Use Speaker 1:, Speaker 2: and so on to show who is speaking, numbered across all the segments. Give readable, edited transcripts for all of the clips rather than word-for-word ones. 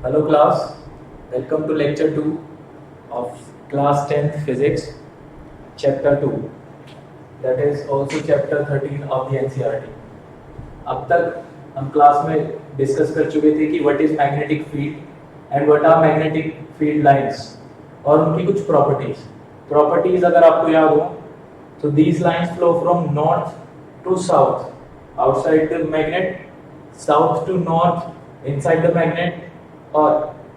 Speaker 1: Hello class, welcome to lecture 2 of class 10th physics, chapter 2, that is also chapter 13 of the NCERT. अब तक हम class में discuss कर चुके थे कि what is magnetic field and what are magnetic field lines और उनकी कुछ प्रॉपर्टीज अगर आपको याद हो तो these lines flow from north to south outside the magnet, south to north inside the magnet, or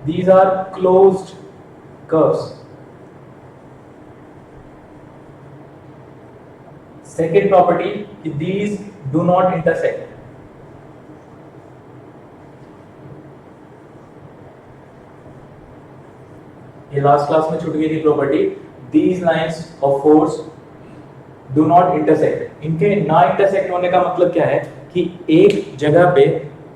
Speaker 1: these are closed curves. Second property, these do not intersect. ये last class में छूट गई थी property. These lines of force do not intersect. इनके ना intersect होने का मतलब क्या है कि एक जगह पे,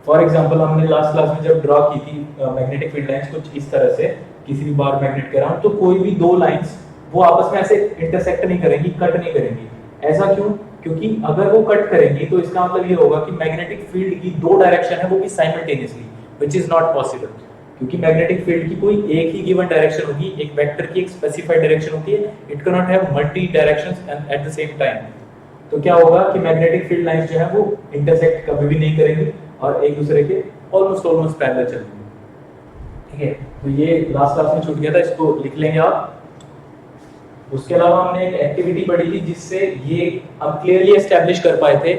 Speaker 1: फॉर एग्जाम्पल हमने लास्ट क्लास में जब ड्रॉ की थी मैग्नेटिक फील्ड लाइंस कुछ इस तरह से किसी भी बार मैग्नेट के अराउंड, तो कोई भी दो लाइंस वो आपस में ऐसे इंटरसेक्ट नहीं करेंगी, कट नहीं करेंगी. ऐसा क्यों? क्योंकि अगर वो कट करेंगी तो इसका मतलब ये होगा कि मैग्नेटिक फील्ड की दो डायरेक्शन है वो भी simultaneously, which is not possible. क्योंकि मैग्नेटिक फील्ड की कोई एक ही गिवन डायरेक्शन होगी, एक वेक्टर की एक स्पेसिफाइड डायरेक्शन होती है. It can not have multi directions at the same time. तो क्या होगा कि मैग्नेटिक फील्ड लाइंस जो है वो इंटरसेक्ट कभी भी नहीं करेंगी और एक दूसरे के ऑलमोस्ट पैरेलल चलेंगे. ठीक है, तो ये लास्ट क्लास में छूट गया था, इसको लिख लेंगे आप. उसके अलावा हमने एक एक्टिविटी पढ़ी थी जिससे ये हम क्लियरली एस्टैब्लिश कर पाए थे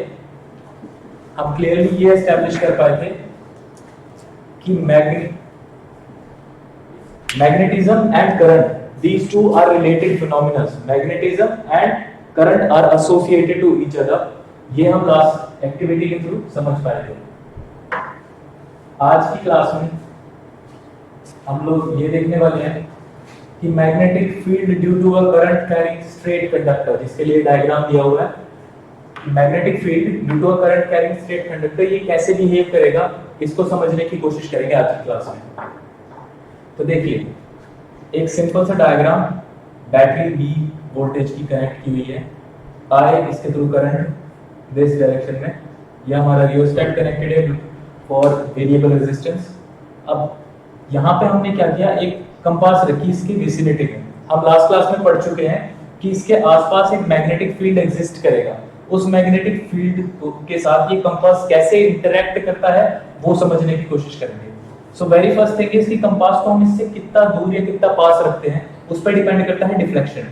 Speaker 1: कि magnetism and current, these two are related phenomena. Magnetism and current are associated to each other. ये हम लास्ट एक्टिविटी के थ्रू समझ पाए थे. आज की क्लास में हम लोग ये देखने वाले हैं कि magnetic field due to a current carrying straight conductor, जिसके लिए डायग्राम दिया हुआ है. Magnetic field due to a current carrying straight conductor ये कैसे बिहेव करेगा, इसको समझने की कोशिश करेंगे आज की क्लास में. तो देखिए, एक सिंपल सा डायग्राम, बैटरी बी वोल्टेज की कनेक्ट की हुई है, आई इसके थ्रू करंट दिस डायरेक्शन में, यह हमारा रियोस्टेट कनेक्टेड है फॉर वेरिएबल रेजिस्टेंस. अब यहाँ पे हमने क्या किया, एक कंपास रखी इसकी विसिनिटी में. हम लास्ट क्लास में पढ़ चुके हैं कि इसके आसपास एक मैग्नेटिक फील्ड एग्जिस्ट करेगा. उस मैग्नेटिक फील्ड के साथ ये कंपास कैसे इंटरेक्ट करता है वो समझने की कोशिश करेंगे. So very first thing is कि कंपास को हम इससे कितना दूर या कितना पास रखते हैं उस पर डिपेंड करता है डिफ्लेक्शन.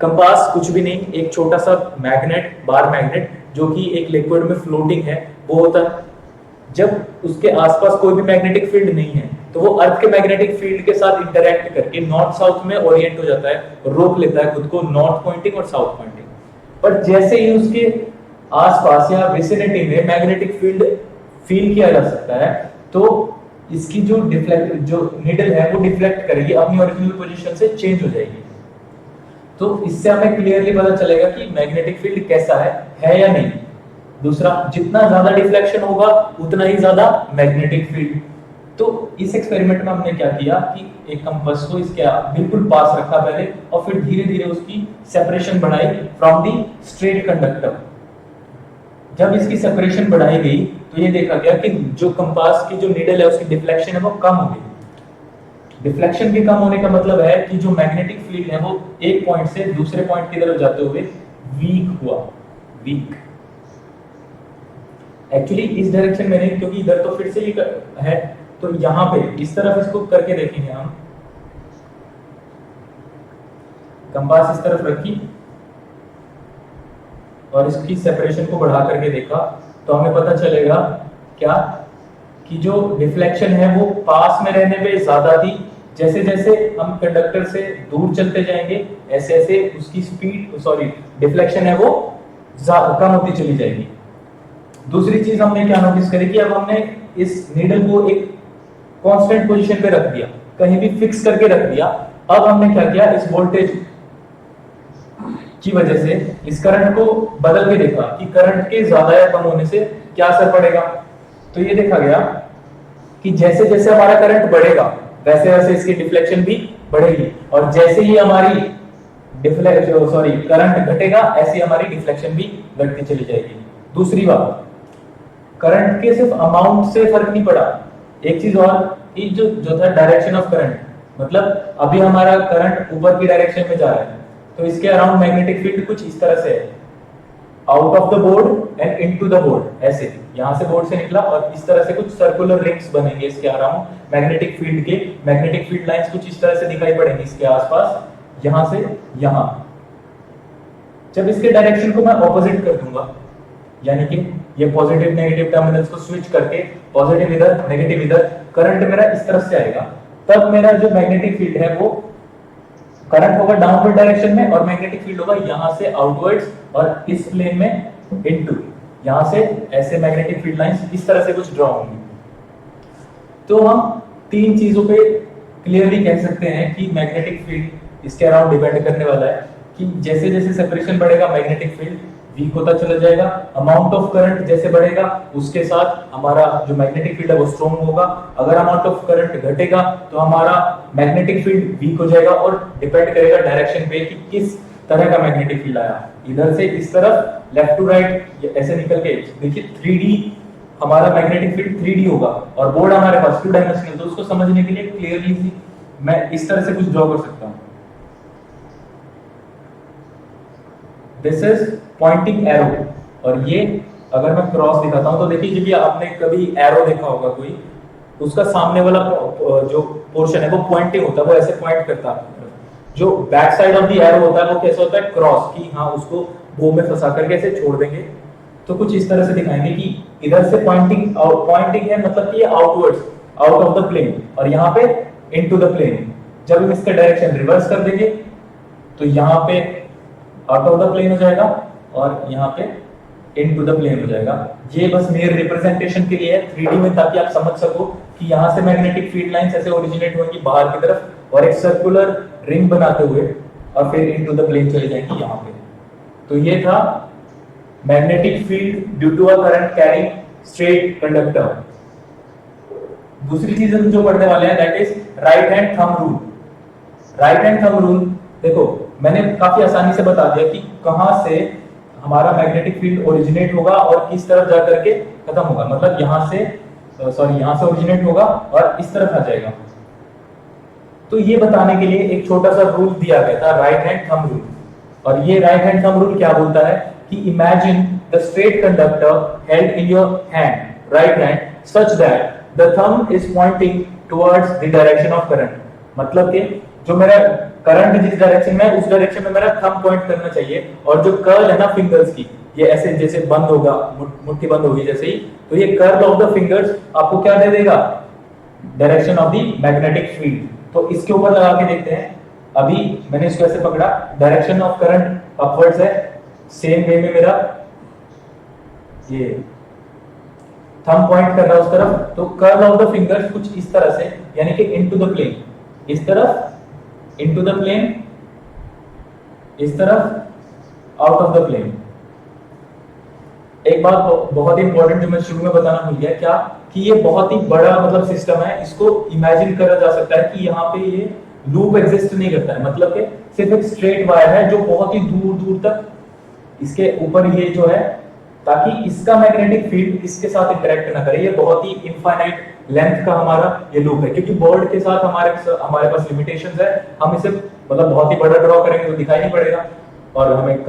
Speaker 1: कंपास कुछ भी नहीं, एक छोटा सा मैग्नेट, बार मैग्नेट, जो कि एक लिक्विड में फ्लोटिंग है, वो होता है. जब उसके आसपास कोई भी मैग्नेटिक फील्ड नहीं है तो वो अर्थ के मैग्नेटिक फील्ड के साथ इंटरैक्ट करके नॉर्थ साउथ में ओरिएंट हो जाता है, रोक लेता है खुद को नॉर्थ पॉइंटिंग और साउथ पॉइंटिंग. पर जैसे ही उसके आसपास या विसिनिटी में मैग्नेटिक फील्ड फील किया जा सकता है तो इसकी जो नीडल है वो डिफ्लेक्ट करेगी, अपनी ओरिजिनल पोजीशन से चेंज हो जाएगी. तो इससे हमें क्लियरली पता चलेगा कि मैग्नेटिक फील्ड कैसा है या नहीं. दूसरा, जितना ज्यादा डिफ्लेक्शन होगा उतना ही ज्यादा मैग्नेटिक फील्ड. तो इस एक्सपेरिमेंट में हमने क्या किया कि एक कंपास को इसके बिल्कुल पास रखा पहले और फिर धीरे धीरे उसकी सेपरेशन बढ़ाई फ्रॉम दी स्ट्रेट कंडक्टर. जब इसकी सेपरेशन बढ़ाई गई तो ये देखा गया कि जो कंपास की जो नीडल है उसकी डिफ्लेक्शन है वो कम हो गई. डिफ्लेक्शन के कम होने का मतलब है कि जो मैग्नेटिक फील्ड है वो एक पॉइंट से दूसरे पॉइंट की तरफ जाते हुए वीक हुआ. वीक एक्चुअली इस डायरेक्शन में नहीं, क्योंकि इधर तो फिर से ये है, तो यहाँ पे इस तरफ इसको करके देखेंगे हम. कंपास इस तरफ रखी और इसकी सेपरेशन को बढ़ा करके देखा तो हमें पता चलेगा क्या कि जो डिफ्लेक्शन है वो पास में रहने पे ज्यादा थी. जैसे जैसे हम कंडक्टर से दूर चलते जाएंगे ऐसे ऐसे उसकी डिफ्लेक्शन है वो कम होती चली जाएगी. दूसरी चीज हमने क्या नोटिस करी कि अब हमने इस नीडल को एक कांस्टेंट पोजीशन पे रख दिया, कहीं भी फिक्स करके रख दिया. अब हमने क्या किया, इस वोल्टेज की वजह से इस करंट को बदल के देखा कि करंट के ज्यादा या कम होने से क्या असर पड़ेगा. तो ये देखा गया कि जैसे जैसे हमारा करंट बढ़ेगा वैसे वैसे इसकी डिफ्लेक्शन भी बढ़ेगी, और जैसे ही हमारी करंट घटेगा ऐसी हमारी डिफ्लेक्शन भी घटती चली जाएगी. दूसरी बात, करंट के सिर्फ अमाउंट से फर्क नहीं पड़ा, एक चीज और कि जो था डायरेक्शन ऑफ करंट, मतलब अभी हमारा करंट ऊपर की डायरेक्शन में जा रहा है, तो इसके अराउंड मैग्नेटिक फील्ड कुछ इस तरह से है, out of the board and into the board, ऐसे यहां से बोर्ड से निकला और इस तरह से कुछ सर्कुलर रिंग्स बनेंगे इसके अराउंड मैग्नेटिक फील्ड के, मैग्नेटिक फील्ड लाइंस कुछ इस तरह से दिखाई पड़ेंगी इसके आसपास, यहां से यहां। जब इसके डायरेक्शन को मैं ऑपोजिट कर दूंगा, यानी कि ये पॉजिटिव नेगेटिव टर्मिनल्स को स्विच करके पॉजिटिव इधर नेगेटिव इधर, करंट मेरा इस तरफ से आएगा, तब मेरा जो मैग्नेटिक फील्ड है वो करंट होगा डाउनवर्ड डायरेक्शन में और मैग्नेटिक फील्ड होगा यहां से आउटवर्ड्स और इस प्लेन में इनटू, यहां से ऐसे मैग्नेटिक फील्ड लाइंस इस तरह से कुछ ड्रॉ होंगी। तो हम तीन चीजों पे क्लियरली कह सकते हैं कि मैग्नेटिक फील्ड इसके अराउंड डिपेंड करने वाला है कि जैसे जैसे सेपरेशन बढ़ेगा मैग्नेटिक फील्ड वीक होता चला जाएगा, अमाउंट ऑफ करंट जैसे बढ़ेगा उसके साथ हमारा जो मैग्नेटिक फील्ड है वो स्ट्रॉन्ग होगा, अगर अमाउंट ऑफ करंट घटेगा तो हमारा मैग्नेटिक फील्ड वीक हो जाएगा और डिपेंड करेगा डायरेक्शन पे कि किस तरह का मैग्नेटिक फील्ड आया, इधर से इस तरफ लेफ्ट टू राइट ऐसे निकल के। देखिए 3D हमारा मैग्नेटिक फील्ड 3D होगा और बोर्ड हमारे पास 2 डायमेंशनल, तो उसको समझने के लिए क्लियरली मैं इस तरह से कुछ ड्रॉ कर सकता हूं। दिस इज पॉइंटिंग एरो, और ये अगर मैं क्रॉस दिखाता हूं तो देखिए जब आपने कभी एरो देखा होगा कोई, उसका सामने वाला जो पोर्शन है वो पॉइंटिंग होता है, वो ऐसे पॉइंट करता है। जो back side of the arrow होता है वो कैसे होता है, क्रॉस, कि हाँ उसको बो में फंसा करके ऐसे छोड़ देंगे, तो कुछ इस तरह से दिखाएंगे कि इधर से पॉइंटिंग पॉइंटिंग है, मतलब कि ये outwards out of the plane और यहाँ पे इनटू द प्लेन। जब हम इसका डायरेक्शन रिवर्स कर देंगे तो यहाँ पे आउट ऑफ द प्लेन हो जाएगा और यहाँ पे इनटू द प्लेन हो जाएगा। ये बस मेरे रिप्रेजेंटेशन के लिए है 3D में, ताकि आप समझ सको कि यहाँ से मैग्नेटिक फील्ड लाइंस ऐसे ओरिजिनेट होंगी बाहर की तरफ और एक सर्कुलर रिंग बनाते हुए और फिर इनटू द प्लेन चले जाएंगी यहाँ पे। तो ये था magnetic field due to a current carrying straight conductor. दूसरी चीज हम जो पढ़ने वाले हैं that is right hand thumb rule. Right hand thumb rule देखो मैंने काफी आसानी से बता दिया कि कहां से हमारा मैग्नेटिक फील्ड ओरिजिनेट होगा और किस तरफ जा करके खत्म होगा, मतलब यहां से ओरिजिनेट होगा और इस तरफ आ जाएगा। तो ये बताने के लिए एक छोटा सा रूल दिया गया था, राइट हैंड थंब रूल। और ये राइट हैंड थंब रूल क्या बोलता है कि imagine the straight conductor held in your hand, right hand, such that the thumb is pointing towards the direction of current. मतलब कि जो मेरा करंट जिस डायरेक्शन में है उस डायरेक्शन में मेरा थंब पॉइंट करना चाहिए, और जो कर्ल है ना फिंगर्स की, ये ऐसे जैसे बंद होगा, मुट्ठी बंद होगी जैसे ही, तो ये कर्ल ऑफ द फिंगर्स आपको क्या दे देगा, direction of the magnetic field. तो इसके ऊपर लगा के देखते हैं। अभी मैंने इसको ऐसे पकड़ा, डायरेक्शन ऑफ करंट अपवर्ड्स है, सेम वे में मेरा ये थंब पॉइंट कर रहा है उस तरफ, तो कर्ल ऑफ द फिंगर्स कुछ इस तरह से, यानी कि इनटू द प्लेन, इस तरफ इनटू द प्लेन, इस तरफ आउट ऑफ द प्लेन। एक बात बहुत ही इंपॉर्टेंट जो मैं शुरू में बताना भूल गया, क्या कि ये बहुत ही बड़ा मतलब सिस्टम है, इसको इमेजिन करा जा सकता है कि यहाँ पे ये लूप एग्जिस्ट नहीं करता है, मतलब कि सिर्फ एक स्ट्रेट वायर है जो बहुत ही दूर दूर तक इसके ऊपर ये जो है, ताकि इसका मैग्नेटिक फील्ड इसके साथ इंटरेक्ट ना करे। ये बहुत ही इनफाइनाइट लेंथ का हमारा ये लूप है, क्योंकि बोर्ड के साथ हमारे पास लिमिटेशंस है, हम इसे मतलब बहुत ही बड़ा ड्रॉ करेंगे तो दिखाई नहीं पड़ेगा, और हमें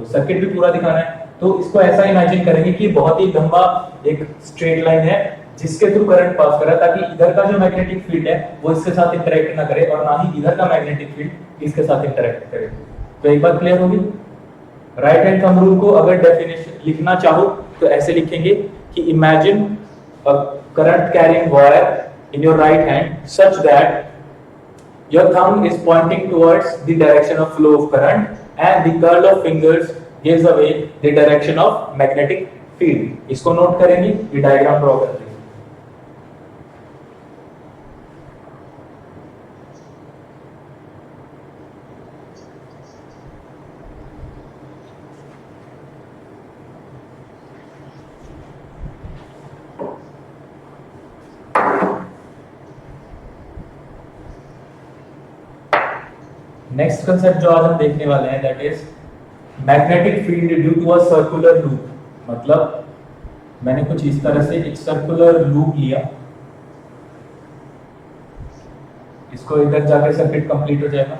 Speaker 1: सर्किट भी पूरा दिखाना है, तो इसको ऐसा इमेजिन करेंगे कि बहुत ही लंबा एक स्ट्रेट लाइन है जिसके थ्रू करंट पास कर रहा है, ताकि इधर का जो मैग्नेटिक फील्ड है वो इसके साथ इंटरेक्ट ना करे और ना ही इधर का मैग्नेटिक फील्ड इसके साथ इंटरेक्ट करे। तो एक बात क्लियर होगी। राइट हैंड थंब रूल को अगर डेफिनेशन लिखना चाहो तो ऐसे लिखेंगे कि imagine a current carrying wire in your right hand such that your thumb is pointing towards the direction of flow of current and the curl of fingers gives away the direction of magnetic field। इसको note करेंगे, ये diagram draw करते हैं। Next concept जो आज हम देखने वाले हैं that is magnetic field due to a circular loop. मतलब मैंने कुछ इस तरह से एक सर्कुलर लूप लिया इसको इधर जाके सर्किट कंप्लीट हो जाएगा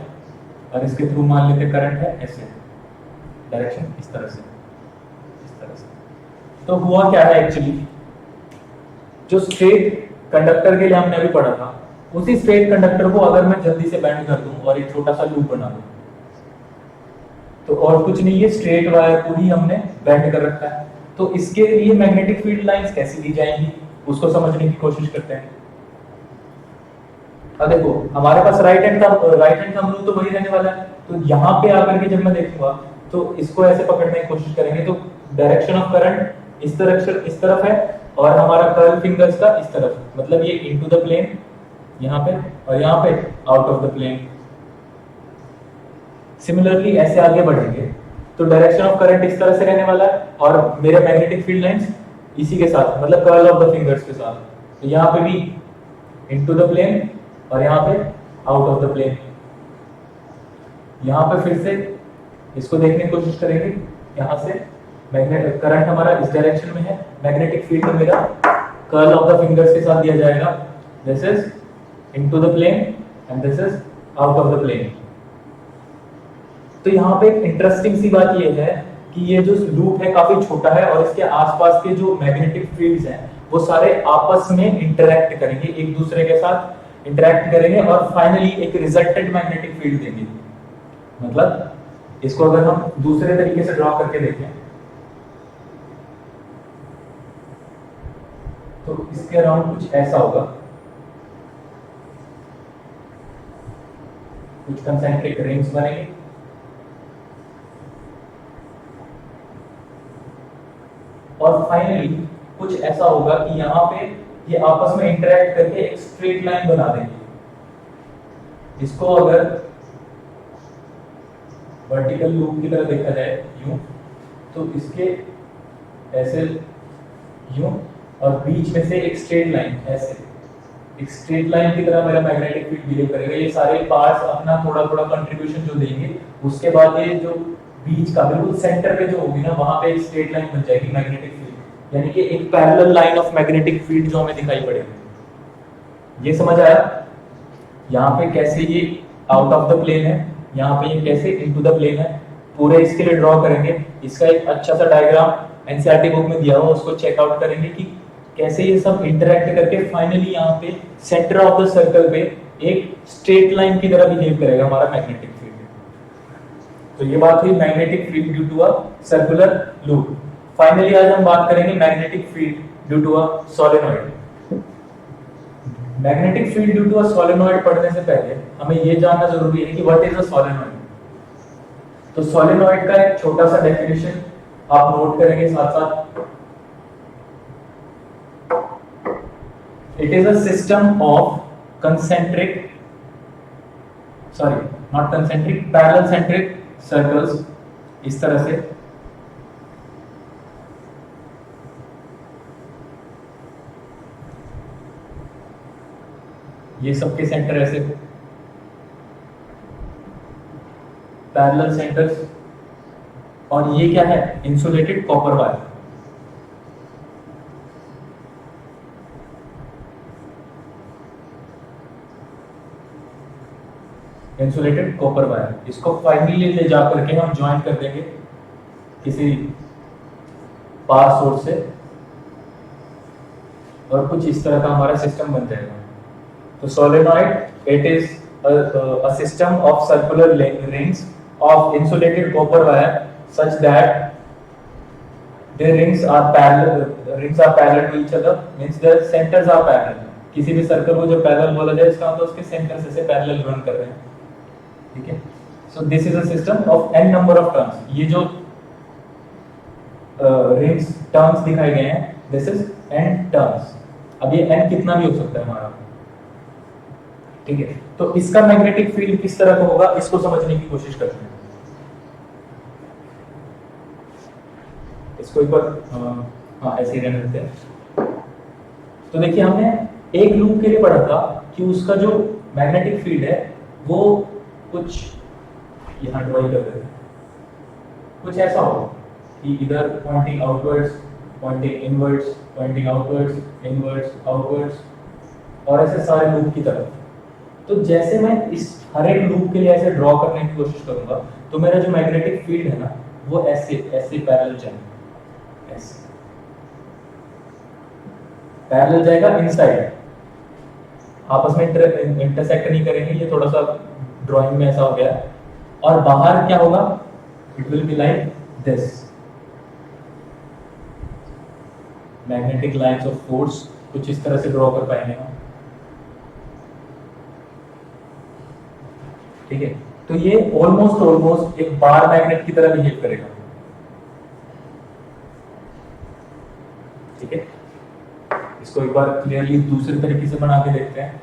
Speaker 1: और इसके थ्रू मान लेते करंट है ऐसे, डायरेक्शन इस तरह से। तो हुआ क्या है एक्चुअली, जो स्ट्रेट कंडक्टर के लिए हमने अभी पढ़ा था, उसी स्ट्रेट कंडक्टर को अगर मैं जल्दी से बेंड कर दूं और एक छोटा सा लूप बना दूं, तो और कुछ नहीं, ये स्ट्रेट वायर को ही हमने बेंड कर रखा है। तो इसके लिए मैग्नेटिक फील्ड लाइंस कैसी दी जाएंगी उसको समझने की कोशिश करते हैं। अब देखो हमारे पास राइट हैंड थंब रूल तो वही रहने वाला है। तो यहाँ पे आकर के जब मैं देखूंगा तो इसको ऐसे पकड़ने की कोशिश करेंगे तो डायरेक्शन ऑफ करंट इस तरफ है और हमारा कर्ल फिंगर्स का इस तरफ, मतलब ये इनटू द प्लेन यहाँ पे और यहाँ पे out of the plane. Similarly ऐसे आगे बढ़ेंगे तो डायरेक्शन ऑफ करंट इस तरह से रहने वाला है और मेरे मैग्नेटिक फील्ड लाइंस इसी के साथ, मतलब कर्ल ऑफ द फिंगर्स के साथ। तो यहाँ पे भी इनटू द प्लेन और यहाँ पे आउट ऑफ द प्लेन। यहाँ पे फिर से इसको देखने की कोशिश करेंगे, यहाँ से मैग्नेटिक करंट हमारा इस डायरेक्शन में है, मैग्नेटिक फील्ड मेरा कर्ल ऑफ द फिंगर्स के साथ दिया जाएगा, this is into the plane and this is out of the plane. तो यहाँ पे एक इंटरेस्टिंग सी बात ये है कि ये जो लूप है काफी छोटा है और इसके आसपास के जो मैग्नेटिक फील्ड्स हैं वो सारे आपस में इंटरैक्ट करेंगे, एक दूसरे के साथ इंटरैक्ट करेंगे और फाइनली एक रिजल्टेंट मैग्नेटिक फील्ड देंगे। मतलब इसको अगर हम दूसरे तरीके से ड्रॉ करके देखें तो इसके अराउंड कुछ ऐसा होगा, कुछ कंसेंट्रिक रिंग्स बनेंगे और फाइनली कुछ ऐसा होगा कि यहाँ पे ये आपस में इंटरैक्ट करके एक स्ट्रेट लाइन बना देंगे। इसको अगर वर्टिकल लूप की तरह देखा जाए यूं, तो इसके ऐसे यूं और बीच में से एक स्ट्रेट लाइन ऐसे, एक स्ट्रेट लाइन की तरह मेरा मैग्नेटिक फील्ड बिहेव करेगा। ये सारे पार्ट्स अपना थोड़ा थोड़ा कंट्रीब्यूशन जो देंगे, उसके बाद ये जो बीच का बिल्कुल सेंटर पे जो होगी ना, वहां पे एक स्ट्रेट लाइन बन जाएगी मैग्नेटिक फील्ड, यानी कि एक parallel line of magnetic field जो हमें दिखाई पड़ेगी। ये समझ आया? यहाँ पे कैसे ये आउट ऑफ द प्लेन है, यहाँ पे ये कैसे इनटू द प्लेन है, पूरे इसके लिए ड्रॉ करेंगे। इसका एक अच्छा सा डायग्राम एनसीईआरटी बुक में दिया हुआ, उसको चेकआउट करेंगे कि कैसे ये सब इंटरैक्ट करके फाइनली यहाँ पे सेंटर ऑफ द सर्कल पे एक स्ट्रेट लाइन की तरह बिहेव करेगा हमारा मैग्नेटिक फील्ड। तो ये बात हुई magnetic field due to a circular loop. Finally आज हम बात करेंगे magnetic field due to a solenoid. Magnetic field due to a solenoid पढ़ने से पहले हमें ये जानना जरूरी है कि व्हाट इज अ सोलेनॉइड। तो सोलेनॉइड का एक छोटा सा डेफिनेशन आप नोट करेंगे साथ साथ। It is a system of parallel centric circles, इस तरह से। ये सबके सेंटर ऐसे पैरेलल सेंटर्स, और ये क्या है? Insulated copper wire. Insulated copper wire, इसको फाइनली ले जाकर के हम ज्वाइन कर देंगे किसी पावर सोर्स से और कुछ इस तरह का हमारा सिस्टम बन जाएगा। तो solenoid it is a system of circular rings of insulated copper wire such that their rings are parallel to each other, means their centers are parallel। किसी भी सर्कल को जब पैरेलल बोला जाए इसका मतलब उसके सेंटर्स ऐसे पैरेलल रन कर रहे हैं, ठीक है। So this is a system of n number of turns. ये जो रिंग्स टर्न्स दिखाए गए हैं, दिस इज n टर्न्स। अब ये n कितना भी हो सकता है हमारा, ठीक है। तो इसका मैग्नेटिक फील्ड किस तरह का होगा इसको समझने की कोशिश करते हैं। इसको एक बार ऐसे ही रहने देते हैं। तो देखिए हमने एक लूप के लिए पढ़ा था कि उसका जो मैग्नेटिक फील्ड है वो कुछ यहाँ ड्रॉ कर देते हैं, कुछ ऐसा हो कि इधर pointing outwards, pointing inwards, pointing outwards, inwards, outwards, और ऐसे सारे लूप की तरफ। तो जैसे मैं इस हर एक लूप के लिए ऐसे ड्रॉ करने की कोशिश करूंगा तो मेरा जो मैग्नेटिक फील्ड है ना वो ऐसे ऐसे पैरेलल जाएगा, ऐसे पैरेलल जाएगा इनसाइड, आपस में इंटरसेक्ट नहीं करेंगे, ये थोड़ा सा ड्राइंग में ऐसा हो गया है। और बाहर क्या होगा, it will be like this, magnetic lines of force कुछ इस तरह से ड्रॉ कर पाएंगे हम, ठीक है। तो ये ऑलमोस्ट एक बार मैग्नेट की तरह बिहेव करेगा, ठीक है। इसको एक बार क्लियरली दूसरे तरीके से बना के देखते हैं।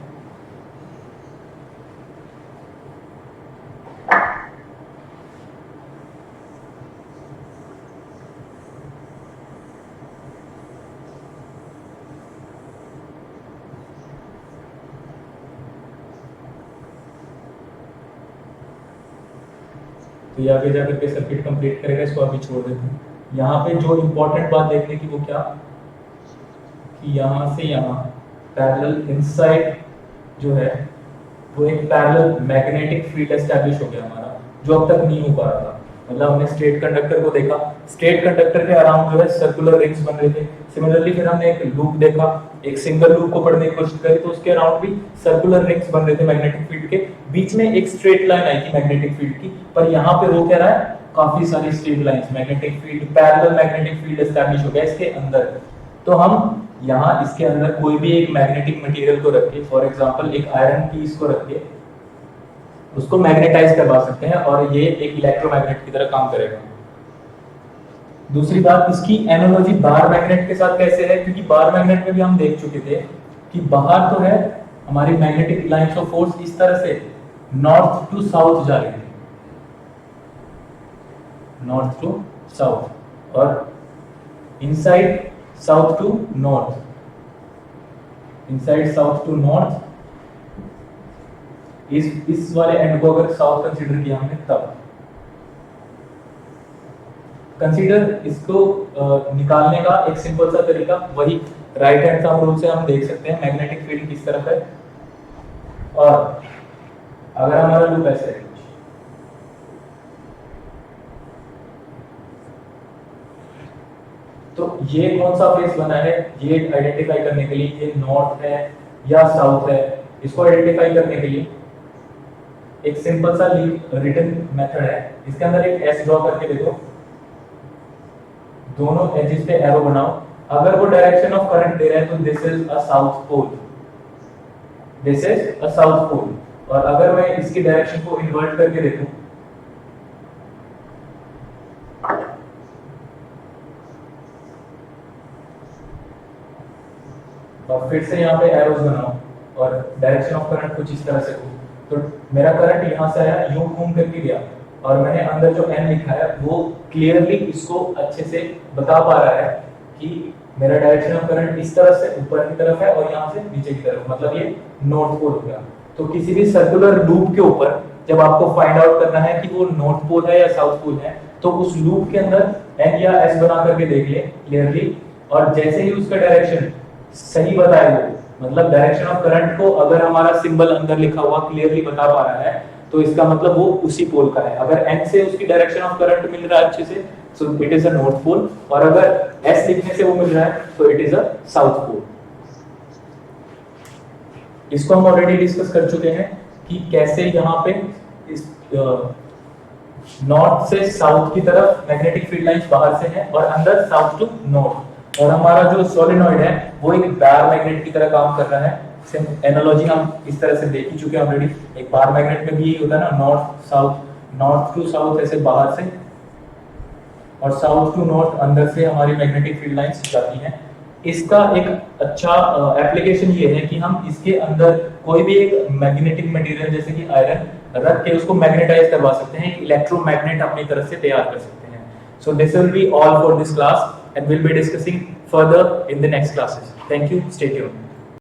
Speaker 1: तो ये आगे जाकर के सर्किट कंप्लीट करेगा, इसको अभी छोड़ देते हैं। यहाँ पे जो इंपॉर्टेंट बात देखने की वो क्या, कि यहाँ से यहाँ पैरेलल इनसाइड जो है वो एक पैरेलल मैग्नेटिक फील्ड एस्टैब्लिश हो गया हमारा, जो अब तक नहीं हो पा रहा था। मतलब हमने स्ट्रेट कंडक्टर को देखा, स्ट्रेट कंडक्टर के अराउंड जो है सर्कुलर रिंग्स बन रहे थे। सिमिलरली फिर हमने एक लूप देखा, एक सिंगल लूप को पढ़ने की कोशिश करी तो उसके अराउंड भी सर्कुलर रिंग्स बन रहे थे मैग्नेटिक फील्ड के, बीच में एक स्ट्रेट लाइन आई थी मैग्नेटिक फील्ड की। पर यहाँ पे वो कह रहा है काफी सारी straight lines, magnetic field, parallel magnetic field establish हो गया इसके अंदर। तो हम यहाँ इसके अंदर कोई भी एक मैग्नेटिक मटेरियल को रख के, फॉर एग्जांपल एक आयरन पीस को रख के उसको मैग्नेटाइज करवा सकते हैं और ये एक इलेक्ट्रोमैग्नेट की तरह काम करेगा। दूसरी बात, इसकी एनालॉजी बार मैग्नेट के साथ कैसे है, क्योंकि बार मैग्नेट में भी हम देख चुके थे कि बाहर तो है हमारी मैग्नेटिक लाइंस ऑफ फोर्स इस तरह से नॉर्थ टू साउथ जा रही थी, नॉर्थ टू साउथ, और inside south to north, inside south to north. इस वाले एंड को अगर साउथ कंसीडर किया हमने तब कंसीडर इसको निकालने का एक सिंपल सा तरीका वही राइट हैंड थंब रूल से हम देख सकते हैं मैग्नेटिक फील्ड किस तरफ है। और अगर हमारा लूप ऐसे है तो ये कौन सा फेस बना है, ये आइडेंटिफाई करने के लिए ये नॉर्थ है या साउथ है, इसको आइडेंटिफाई करने के लिए एक सिंपल सा रिटन मेथड है। इसके अंदर एक एस ड्रॉ करके देखो, दोनों एजेस पे एरो बनाओ। अगर वो डायरेक्शन ऑफ करंट दे रहा है तो this is a south pole, this is a south pole. और अगर मैं इसकी डायरेक्शन को इन्वर्ट करके देखूं और फिर से यहाँ पे एरोज बनाओ और डायरेक्शन ऑफ करंट कुछ इस तरह से हो, तो मेरा करंट यहाँ से आया, यूं घूम करके गया और मैंने अंदर जो एन लिखा है वो क्लियरली इसको अच्छे से बता पा रहा है कि मेरा डायरेक्शन ऑफ करंट इस तरह से ऊपर की तरफ है और यहाँ से नीचे की तरफ, मतलब ये नॉर्थ पोल हो गया। तो किसी भी सर्कुलर लूप के ऊपर जब आपको फाइंड आउट करना है कि वो नॉर्थ पोल है या साउथ पोल है, तो उस लूप के अंदर एन या एस बना करके देख ले क्लियरली, और जैसे ही उसका डायरेक्शन सही बताए वो, मतलब डायरेक्शन ऑफ करंट को अगर हमारा सिंबल अंदर लिखा हुआ क्लियरली बता पा रहा है तो इसका मतलब वो उसी पोल का है। अगर एन से उसकी डायरेक्शन ऑफ करंट मिल रहा है अच्छे से, so it is a north pole, और अगर एस लिखने से वो मिल रहा है तो it is a south pole. इसको हम ऑलरेडी डिस्कस कर चुके हैं कि कैसे यहाँ पे इस नॉर्थ से साउथ की तरफ मैग्नेटिक फील्ड लाइंस बाहर से है और अंदर साउथ टू नॉर्थ, और हमारा जो सोलेनॉइड है वो एक बार मैग्नेट की तरह काम कर रहा है। एनालॉजी हम इस तरह से देख ही चुके हैं ऑलरेडी, एक बार मैग्नेट में भी यही होता है ना, north south, north to south ऐसे बाहर से और साउथ टू नॉर्थ अंदर से हमारी मैग्नेटिक फील्ड लाइंस जाती हैं। इसका एक अच्छा एप्लीकेशन ये है कि हम इसके अंदर कोई भी एक मैग्नेटिक मटेरियल जैसे कि आयरन रख के उसको मैग्नेटाइज करवा सकते हैं, एक इलेक्ट्रोमैग्नेट अपनी तरफ से तैयार कर सकते हैं। So this will be all for this class and we'll be discussing further in the next classes. Thank you. Stay tuned.